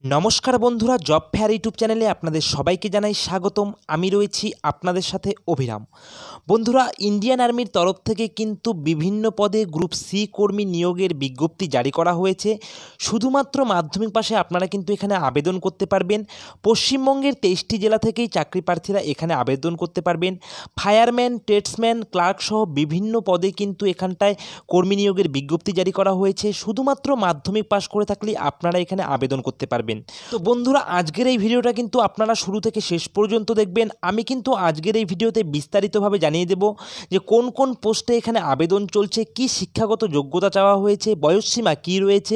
নমস্কার বন্ধুরা, job fair YouTube চ্যানেলে আপনাদের সবাইকে জানাই স্বাগতম। আমি রয়েছি আপনাদের সাথে অভিরাম। বন্ধুরা, ইন্ডিয়ান আর্মির তরফ থেকে কিন্তু বিভিন্ন পদে গ্রুপ সি কর্মী নিয়োগের বিজ্ঞপ্তি জারি করা হয়েছে। শুধুমাত্র মাধ্যমিক পাশে আপনারা কিন্তু এখানে আবেদন করতে পারবেন। পশ্চিমবঙ্গের 23টি জেলা থেকেই চাকরি প্রার্থীরা এখানে আবেদন করতে পারবেন। ফায়ারম্যান, ট্রেডসম্যান, ক্লার্ক সহ বিভিন্ন পদে কিন্তু এখানটায় কর্মী নিয়োগের বিজ্ঞপ্তি জারি করা হয়েছে। শুধুমাত্র মাধ্যমিক পাশ করে থাকলেই আপনারা এখানে আবেদন করতে পারবেন। তো বন্ধুরা, আজকের এই ভিডিওটা কিন্তু আপনারা শুরু থেকে শেষ পর্যন্ত দেখবেন। আমি কিন্তু আজকের এই ভিডিওতে বিস্তারিতভাবে জানিয়ে দেব যে কোন কোন পোস্টে এখানে আবেদন চলছে, কি শিক্ষাগত যোগ্যতা চাওয়া হয়েছে, বয়সসীমা কী রয়েছে,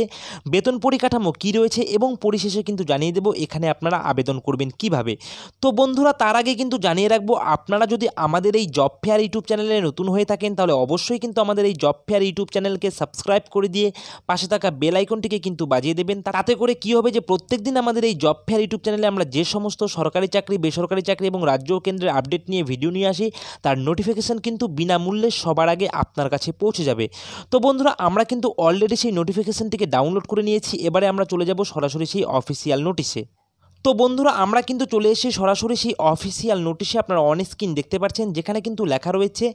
বেতন পরিকাঠামো কী রয়েছে এবং পরিশেষে কিন্তু জানিয়ে দেব এখানে আপনারা আবেদন করবেন কিভাবে। তো বন্ধুরা, তার আগে কিন্তু জানিয়ে রাখবো, আপনারা যদি আমাদের এই জব ফেয়ার ইউটিউব চ্যানেলে নতুন হয়ে থাকেন তাহলে অবশ্যই কিন্তু আমাদের এই জব ফেয়ার ইউটিউব চ্যানেলকে সাবস্ক্রাইব করে দিয়ে পাশে থাকা বেল আইকনটিকে কিন্তু বাজিয়ে দেবেন। তাতে করে কী হবে যে প্রত্যেকদিন আমাদের এই জব ফেয়ার ইউটিউব চ্যানেলে আমরা যে সমস্ত সরকারি চাকরি, বেসরকারি চাকরি এবং রাজ্য ও কেন্দ্রের আপডেট নিয়ে ভিডিও নিয়ে আসি তার নোটিফিকেশান কিন্তু বিনামূল্যে সবার আগে আপনার কাছে পৌঁছে যাবে। তো বন্ধুরা, আমরা কিন্তু অলরেডি সেই নোটিফিকেশানটিকে ডাউনলোড করে নিয়েছি। এবারে আমরা চলে যাব সরাসরি সেই অফিসিয়াল নোটিশে। তো বন্ধুরা, আমরা কিন্তু চলে এসেছি সরাসরি সেই অফিসিয়াল নোটিশে। আপনারা অন স্ক্রিন দেখতে পাচ্ছেন, যেখানে কিন্তু লেখা রয়েছে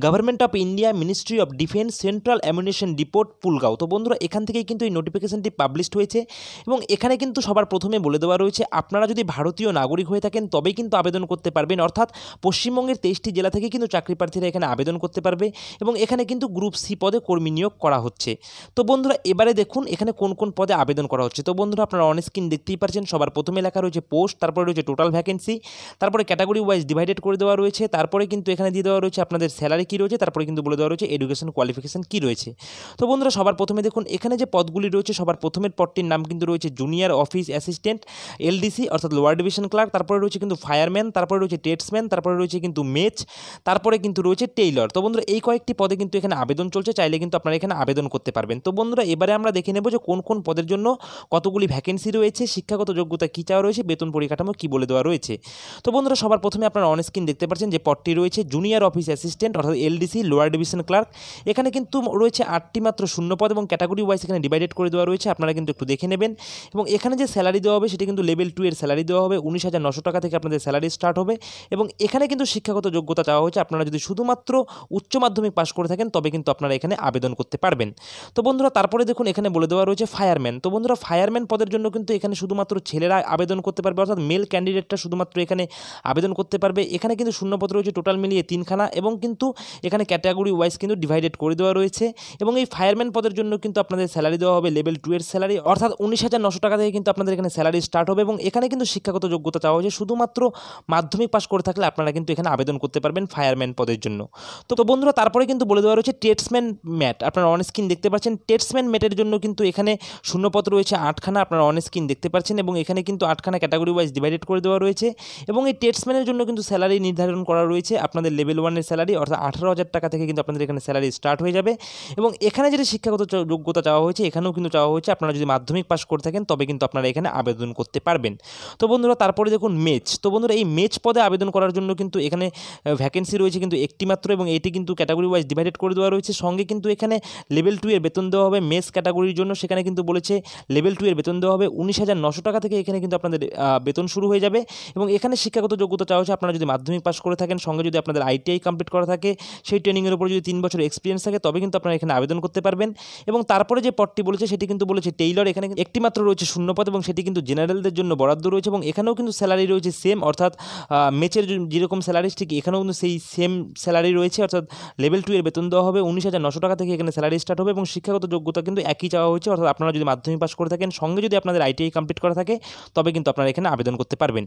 government of India, ministry of defence, central ammunition depot, Pulgaon. তো বন্ধুরা, এখান থেকেই কিন্তু এই নোটিফিকেশনটি পাবলিশড হয়েছে এবং এখানে কিন্তু সবার প্রথমে বলে দেওয়া রয়েছে আপনারা যদি ভারতীয় নাগরিক হয়ে থাকেন তবেই কিন্তু আবেদন করতে পারবেন। অর্থাৎ পশ্চিমবঙ্গের 23টি জেলা থেকে কিন্তু চাকরি প্রার্থীরা এখানে আবেদন করতে পারবে এবং এখানে কিন্তু গ্রুপ সি পদে কর্মী নিয়োগ করা হচ্ছে। তো বন্ধুরা, এবারে দেখুন এখানে কোন কোন পদে আবেদন করা হচ্ছে। তো বন্ধুরা, আপনারা অন স্ক্রিন দেখতেই পাচ্ছেন, সবার প্রথমে লেখা রয়েছে পোস্ট, তারপরে রয়েছে টোটাল ভ্যাকেন্সি, তারপরে ক্যাটাগরি ওয়াইজ ডিভাইডেড করে দেওয়া রয়েছে, তারপরে কিন্তু এখানে দিয়ে দেওয়া রয়েছে আপনাদের স্যালারি কী রয়েছে, তারপরে কিন্তু বলে দেওয়া রয়েছে এডুকেশন কোয়ালিফিকেশন কী রয়েছে। তো বন্ধুরা, সবার প্রথমে দেখুন এখানে যে পদগুলি রয়েছে, সবার প্রথমের পদটির নাম কিন্তু রয়েছে জুনিয়র অফিস অ্যাসিস্ট্যান্ট, এলডিসি অর্থাৎ লোয়ার ডিভিশন ক্লার্ক, তারপরে রয়েছে কিন্তু ফায়ারম্যান, তারপরে রয়েছে ট্রেডসম্যান, তারপরে রয়েছে কিন্তু মেচ, তারপরে কিন্তু রয়েছে টেইলর। তো বন্ধুরা, এই কয়েকটি পদে কিন্তু এখানে আবেদন চলছে, চাইলে কিন্তু আপনারা এখানে আবেদন করতে পারবেন। তো বন্ধুরা, এবারে আমরা দেখে নেব যে কোন কোন পদের জন্য কতগুলি ভ্যাকেন্সি রয়েছে, শিক্ষাগত যোগ্যতা কী চাওয়া রয়েছে, বেতন পরিকাঠামো কী বলে দেওয়া রয়েছে। তো বন্ধুরা, সবার প্রথমে আপনারা অন স্ক্রিন দেখতে পাচ্ছেন যে পদটি রয়েছে জুনিয়র অফিস অ্যাসিস্ট্যান্ট অর্থাৎ এলডিসি, লোয়ার ডিভিশন ক্লার্ক। এখানে কিন্তু রয়েছে 8টি মাত্র শূন্য পদ এবং ক্যাটাগরি ওয়াইজ এখানে ডিভাইডেড করে দেওয়া রয়েছে, আপনারা কিন্তু একটু দেখে নেবেন। এবং এখানে যে স্যালারি দেওয়া হবে সেটি কিন্তু লেভেল 2 এর স্যালারি দেওয়া হবে, 19,900 টাকা থেকে আপনাদের স্যালারি স্টার্ট হবে। এবং এখানে কিন্তু শিক্ষাগত যোগ্যতা চাওয়া হয়েছে, আপনারা যদি শুধুমাত্র উচ্চ মাধ্যমিক পাশ করে থাকেন তবে কিন্তু আপনারা এখানে আবেদন করতে পারবেন। তো বন্ধুরা, তারপরে দেখুন এখানে বলে দেওয়া রয়েছে ফায়ারম্যান। তো বন্ধুরা, ফায়ারম্যান পদের জন্য কিন্তু এখানে শুধুমাত্র ছেলেরা আবেদন করতে পারবে, অর্থাৎ মেল ক্যান্ডিডেটটা শুধুমাত্র এখানে আবেদন করতে পারবে। এখানে কিন্তু শূন্যপদ রয়েছে টোটাল মিলিয়ে 3খানা এবং কিন্তু এখানে ক্যাটাগরি ওয়াইজ কিন্তু ডিভাইডেড করে দেওয়া রয়েছে। এবং এই ফায়ারম্যান পদের জন্য কিন্তু আপনাদের স্যালারি দেওয়া হবে লেভেল 2 এর স্যালারি, অর্থাৎ 19,900 টাকা থেকে কিন্তু আপনাদের এখানে স্যালারি স্টার্ট হবে। এবং এখানে কিন্তু শিক্ষাগত যোগ্যতা চাওয়া হয়েছে, শুধুমাত্র মাধ্যমিক পাশ করে থাকলে আপনারা কিন্তু এখানে আবেদন করতে পারবেন ফায়ারম্যান পদের জন্য। তো বন্ধুরা, তারপরে কিন্তু বলে দেওয়া রয়েছে ট্রেডসম্যান ম্যাট। আপনারা অন স্ক্রিন দেখতে পাচ্ছেন, ট্রেডসম্যান ম্যাটের জন্য কিন্তু এখানে শূন্যপদ রয়েছে 8খানা, আপনারা অন স্ক্রিন দেখতে পাচ্ছেন। এবং এখানে কিন্তু 8খানা ক্যাটাগরি ওয়াইজ ডিভাইডেড করে দেওয়া রয়েছে। এবং এই ট্রেডসম্যানের জন্য কিন্তু স্যালারি নির্ধারণ করা রয়েছে, আপনাদের লেভেল 1 এর স্যালারি অর্থাৎ 18,000 টাকা থেকে কিন্তু আপনাদের এখানে স্যালারি স্টার্ট হয়ে যাবে। এবং এখানে যেটা শিক্ষাগত যোগ্যতা চাওয়া হয়েছে, এখানেও কিন্তু চাওয়া হয়েছে আপনারা যদি মাধ্যমিক পাশ করে থাকেন তবে কিন্তু আপনারা এখানে আবেদন করতে পারবেন। তো বন্ধুরা, তারপরে দেখুন মেচ। তো বন্ধুরা, এই মেচ পদে আবেদন করার জন্য কিন্তু এখানে ভ্যাকেন্সি রয়েছে কিন্তু একটি মাত্র এবং এটি কিন্তু ক্যাটাগরি ওয়াইজ ডিভাইডেড করে দেওয়া রয়েছে। সঙ্গে কিন্তু এখানে লেভেল 2 এর বেতন দেওয়া হবে মেচ ক্যাটাগরির জন্য, সেখানে কিন্তু বলেছে লেভেল 2 এর বেতন দেওয়া হবে 19,900 টাকা থেকে এখানে কিন্তু আপনাদের বেতন শুরু হয়ে যাবে। এবং এখানে শিক্ষাগত যোগ্যতা চাওয়া হচ্ছে আপনারা যদি মাধ্যমিক পাশ করে থাকেন, সঙ্গে যদি আপনাদের আইটিআই কমপ্লিট করা থাকে, সেই ট্রেনিংয়ের উপর যদি 3 বছর এক্সপিরিয়েন্স থাকে তবে কিন্তু আপনারা এখানে আবেদন করতে পারবেন। এবং তারপরে যে পদটি বলেছে সেটি কিন্তু বলেছে টেইলর। এখানে একটি মাত্র রয়েছে শূন্যপদ এবং সেটি কিন্তু জেনারেলদের জন্য বরাদ্দ রয়েছে। এবং এখানেও কিন্তু স্যালারি রয়েছে সেম, অর্থাৎ মেচের যেরকম স্যালারি ঠিক এখানেও কিন্তু সেই সেম স্যালারি রয়েছে, অর্থাৎ লেভেল 2 এর বেতন দেওয়া হবে 19,900 টাকা থেকে এখানে স্যালারি স্টার্ট হবে। এবং শিক্ষাগত যোগ্যতা কিন্তু একই চাওয়া হয়েছে, অর্থাৎ আপনারা যদি মাধ্যমিক পাশ করে থাকেন, সঙ্গে যদি আপনাদের আইটিআই কমপ্লিট করা থাকে তবে কিন্তু আপনারা এখানে আবেদন করতে পারবেন।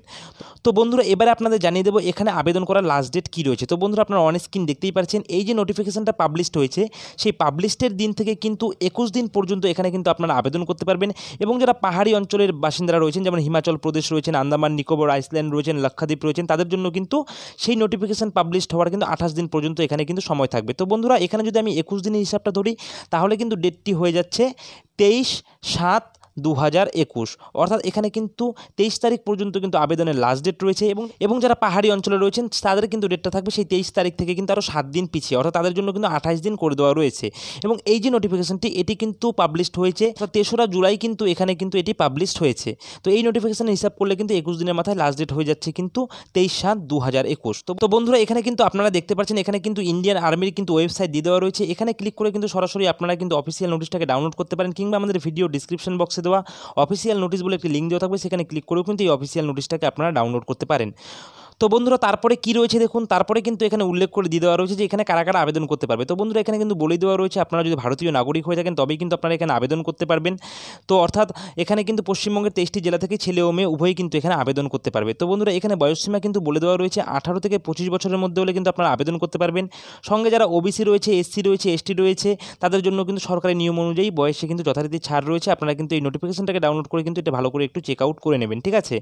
তো বন্ধুরা, এবারে আপনাদের জানিয়ে দেবো এখানে আবেদন করার লাস্ট ডেট কী রয়েছে। তো বন্ধুরা, আপনারা অন স্ক্রিন দেখতেই পাচ্ছেন, এই যে নোটিফিকেশনটা পাবলিশড হয়েছে সেই পাবলিশডের দিন থেকে কিন্তু 21 দিন পর্যন্ত এখানে কিন্তু আপনারা আবেদন করতে পারবেন। এবং যারা পাহাড়ি অঞ্চলের বাসিন্দারা রয়েছেন, যেমন হিমাচল প্রদেশ রয়েছেন, আন্দামান নিকোবর আইসল্যান্ড রয়েছেন, লক্ষাদ্বীপ রয়েছেন, তাদের জন্য কিন্তু সেই নোটিফিকেশন পাবলিশড হওয়ার কিন্তু 28 দিন পর্যন্ত এখানে কিন্তু সময় থাকবে। তো বন্ধুরা, এখানে যদি আমি 21 দিনের হিসাবটা ধরি তাহলে কিন্তু ডেটটি হয়ে যাচ্ছে 23/7 2021, অর্থাৎ এখানে কিন্তু 23 তারিখ পর্যন্ত কিন্তু আবেদনের লাস্ট ডেট রয়েছে এবং যারা পাহাড়ি অঞ্চলে রয়েছেন তাদের কিন্তু ডেটটা থাকবে সেই 23 তারিখ থেকে কিন্তু আরও 7 দিন পিছিয়ে, অর্থাৎ তাদের জন্য কিন্তু 28 দিন করে দেওয়া রয়েছে। এবং এই যে নোটিফিকেশনটি এটি কিন্তু পাবলিশড হয়েছে 3রা জুলাই কিন্তু এখানে কিন্তু এটি পাবলিশড হয়েছে। তো এই নোটিফিকেশনের হিসাব করলে কিন্তু 21 দিনের মাথায় লাস্ট ডেট হয়ে যাচ্ছে কিন্তু 23/7/2021। তো বন্ধুরা এখানে কিন্তু আপনারা দেখতে পাচ্ছেন এখানে কিন্তু ইন্ডিয়ান আর্মির কিন্তু ওয়েবসাইট দিয়ে দেওয়া রয়েছে। এখানে ক্লিক করে কিন্তু সরাসরি আপনারা কিন্তু অফিসিয়াল নোটিশটাকে ডাউনলোড করতে পারেন, কিংবা আমাদের ভিডিও ডিসক্রিপশন বক্সে দেওয়া অফিসিয়াল নোটিশ বলে একটি লিঙ্ক দেওয়া থাকবে, সেখানে ক্লিক করেও কিন্তু এই অফিসিয়াল নোটিশটাকে আপনারা ডাউনলোড করতে পারেন। তো বন্ধুরা তারপরে কি রয়েছে দেখুন, তারপরে কিন্তু এখানে উল্লেখ করে দিয়ে দেওয়া রয়েছে যে এখানে কারা কারা আবেদন করতে পারবে। তো বন্ধুরা এখানে কিন্তু বলে দেওয়া রয়েছে আপনারা যদি ভারতীয় নাগরিক হয়ে থাকেন তবেই কিন্তু আপনারা এখানে আবেদন করতে পারবেন। তো অর্থাৎ এখানে কিন্তু পশ্চিমবঙ্গের 23টি জেলা থেকে ছেলে ও মেয়ে উভয়ই কিন্তু এখানে আবেদন করতে পারবে। তো বন্ধুরা এখানে বয়সসীমা কিন্তু বলে দেওয়া রয়েছে 18 থেকে 25 বছরের মধ্যে হলে কিন্তু আপনারা আবেদন করতে পারবেন। সঙ্গে যারা ওবিসি রয়েছে, এসসি রয়েছে, এসটি রয়েছে তাদের জন্য কিন্তু সরকারি নিয়ম অনুযায়ী বয়সে কিন্তু যথারীতি ছাড় রয়েছে। আপনারা কিন্তু এই নোটিফিকেশনটাকে ডাউনলোড করে কিন্তু এটা ভালো করে একটু চেক আউট করে নেবেন, ঠিক আছে।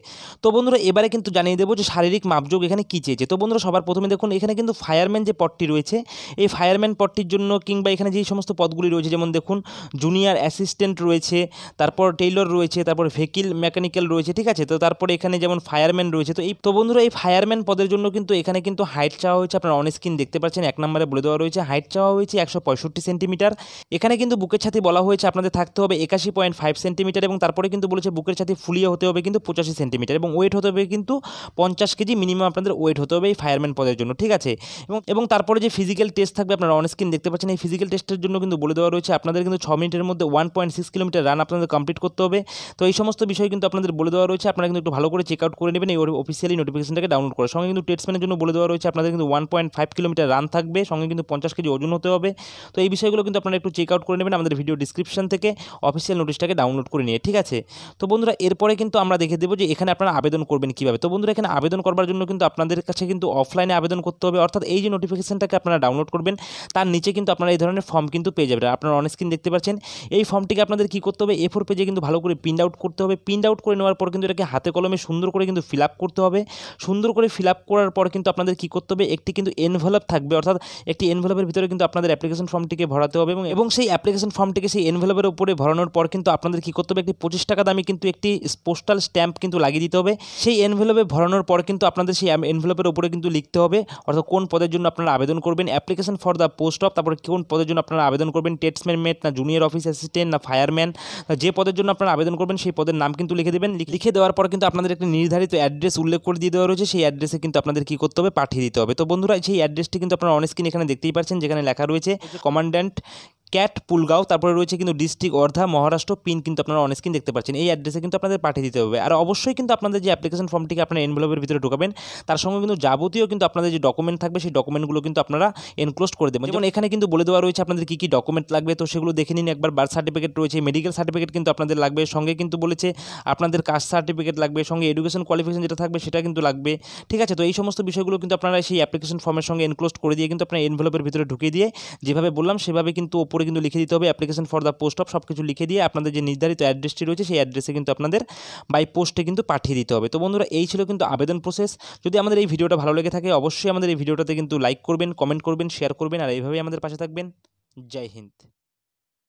তো বন্ধুরা এবারে কিন্তু জানিয়ে দেবো যে শারীরিক মাপযোগ এখানে কী চেয়েছে। তো বন্ধুরা সবার প্রথমে দেখুন এখানে কিন্তু ফায়ারম্যান যে পদটি রয়েছে এই ফায়ারম্যান পদটির জন্য কিংবা এখানে যেই সমস্ত পদগুলি রয়েছে যেমন দেখুন জুনিয়র অ্যাসিস্ট্যান্ট রয়েছে, তারপর টেইলর রয়েছে, তারপর ভেহিকল মেকানিক্যাল রয়েছে, ঠিক আছে। তো তারপরে এখানে যেমন ফায়ারম্যান রয়েছে। তো বন্ধুরা এই ফায়ারম্যান পদের জন্য কিন্তু এখানে কিন্তু হাইট চাওয়া হয়েছে, আপনারা অন স্ক্রিন দেখতে পাচ্ছেন 1 নম্বরে বলে দেওয়া রয়েছে হাইট চাওয়া হয়েছে 165 সেন্টিমিটার। এখানে কিন্তু বুকের ছাতি বলা হয়েছে আপনাদের থাকতে হবে 81.5 সেন্টিমিটার, এবং তারপরে কিন্তু বলেছে বুকের ছাতি ফুলিয়ে হতে হবে কিন্তু 85 সেন্টিমিটার, এবং ওয়েট হতে হবে কিন্তু 50 কেজি মিনিমাম আপনাদের ওয়েট হতে হবে এই ফায়ারম্যান পদের জন্য, ঠিক আছে। এবং তারপরে যে ফিজিক্যাল টেস্ট থাকবে আপনারা অন স্ক্রিন দেখতে পাচ্ছেন, এই ফিজিক্যাল টেস্টের জন্য কিন্তু বলে দেওয়া রয়েছে আপনাদের কিন্তু 6 মিনিটের মধ্যে 1.6 কিলোমিটার রান আপনাদের কমপ্লিট করতে হবে। তো এই সমস্ত বিষয় কিন্তু আপনাদের বলে দেওয়া রয়েছে, আপনারা কিন্তু একটু ভালো করে চেক আউট করে নেবেন এই অফিসিয়ালি নোটিফিকেশনটাকে ডাউনলোড করার সঙ্গে কিন্তু টেস্টম্যানের জন্য বলে দেওয়া রয়েছে আপনাদের কিন্তু 1.5 কিলোমিটার রান থাকবে, সঙ্গে কিন্তু 50 কেজি ওজন হতে হবে। তো এই বিষয়গুলো কিন্তু আপনারা একটু চেক আউট করে নেবেন আমাদের ভিডিও ডিসক্রিপশন থেকে অফিসিয়াল নোটিশটাকে ডাউনলোড করে নিয়ে, ঠিক আছে। তো বন্ধুরা এরপরে কিন্তু আমরা দেখে দেবো যে এখানে আপনারা আবেদন করবেন কীভাবে। তো বন্ধুরা এখানে আবেদন করবার জন্য কিন্তু আপনাদের কাছে কিন্তু অফলাইনে আবেদন করতে হবে, অর্থাৎ এই যে নোটিফিকেশনটাকে আপনারা ডাউনলোড করবেন তার নিচে কিন্তু আপনারা এই ধরনের ফর্ম কিন্তু পেয়ে যাবেন, আপনারা অন স্ক্রিন দেখতে পাচ্ছেন। এই ফর্মটিকে আপনাদের কী করতে হবে, A4 পেজে কিন্তু ভালো করে প্রিন্ট আউট করতে হবে। প্রিন্ট আউট করে নেওয়ার পর কিন্তু এটাকে হাতে কলমে সুন্দর করে কিন্তু ফিল আপ করতে হবে। সুন্দর করে ফিল আপ করার পর কিন্তু আপনাদের কী করতে হবে, একটি কিন্তু এনভেলপ থাকবে, অর্থাৎ একটি এনভেলপের ভিতরে কিন্তু আপনাদের অ্যাপ্লিকেশন ফর্মটিকে ভরাতে হবে, এবং সেই অ্যাপ্লিকেশন ফর্মটিকে সেই এনভেলপের উপরে ভরানোর পর কিন্তু আপনাদের কী করতে হবে, একটি 25 টাকা দামি কিন্তু একটি পোস্টাল স্ট্যাম্প কিন্তু লাগিয়ে দিতে হবে। সেই এনভেলপে ভরানোর পর কিন্তু আপনাদের সেই এনভেলপের উপরে কিন্তু লিখতে হবে অর্থাৎ কোন পদের জন্য আপনারা আবেদন করবেন, application for the post of, তারপরে কোন পদের জন্য আপনারা আবেদন করবেন, টেস্টম্যান মেট না জুনিয়র অফিস অ্যাসিস্ট্যান্ট না ফায়ারম্যান, যে পদের জন্য আপনারা আবেদন করবেন সেই পদের নাম কিন্তু লিখে দেবেন। লিখে দেওয়ার পর কিন্তু আপনাদের একটি নির্ধারিত অ্যাড্রেস উল্লেখ করে দিয়ে দেওয়া রয়েছে, সেই অ্যাড্রেসে কিন্তু আপনাদের কী করতে হবে, পাঠিয়ে দিতে হবে। তো বন্ধুরা সেই অ্যাড্রেসটি কিন্তু আপনারা অন স্ক্রিন এখানে দেখতেই পাচ্ছেন, যেখানে লেখা রয়েছে কমান্ড্যান্ট ক্যাট পুলগাঁও, তারপরে রয়েছে কিন্তু ডিস্ট্রিক্ট অর্ধা মহারাষ্ট্র, পিন কিন্তু আপনারা অন স্ক্রিন দেখতে পাচ্ছেন। এই অ্যাড্রেসে কিন্তু আপনাদের পাঠিয়ে দিতে হবে। আর অবশ্যই কিন্তু আপনাদের যে অ্যাপ্লিকেশন ফর্মটিকে আপনারা এনভেলপের ভিতরে ঢোকাবেন তার সঙ্গে কিন্তু যাবতীয় কিন্তু আপনাদের যে ডকুমেন্ট থাকবে সেই ডকুমেন্টগুলো কিন্তু আপনারা এনক্লোজ করে দেবেন। যেমন এখানে কিন্তু বলে দেওয়া রয়েছে আপনাদের কী কী ডকুমেন্ট লাগবে, তো সেগুলো দেখে নিন একবার। বার্থ সার্টিফিকেট রয়েছে, মেডিকেল সার্টিফিকেট কিন্তু আপনাদের লাগবে, সঙ্গে কিন্তু বলেছে আপনাদের কাস্ট সার্টিফিকেট লাগবে, সঙ্গে এডুকেশন কোয়ালিফিকেশন যেটা থাকবে সেটা কিন্তু লাগবে, ঠিক আছে। তো এই সমস্ত বিষয়গুলো কিন্তু আপনারা সেই অ্যাপ্লিকেশন ফর্মের সঙ্গে এনক্লোজ করে দিয়ে কিন্তু আপনারা এনভেলপের ভিতরে ঢুকিয়ে দিয়ে যেভাবে বললাম সেভাবে কিন্তু ওপরে কিন্তু লিখে দিতে হবে application for the post of, সব কিছু লিখে দিয়ে আপনাদের যে নির্ধারিত অ্যাড্রেসটি রয়েছে সেই অ্যাড্রেসে কিন্তু আপনাদের বাই পোস্টে কিন্তু পাঠিয়ে দিতে হবে। তো বন্ধুরা এই ছিল কিন্তু আবেদন প্রসেস। যদি আমাদের এই ভিডিওটা ভালো লেগে থাকে অবশ্যই আমাদের এই ভিডিওটাতে কিন্তু লাইক করবেন, কমেন্ট করবেন, শেয়ার করবেন, আর এইভাবেই আমাদের পাশে থাকবেন। জয় হিন্দ।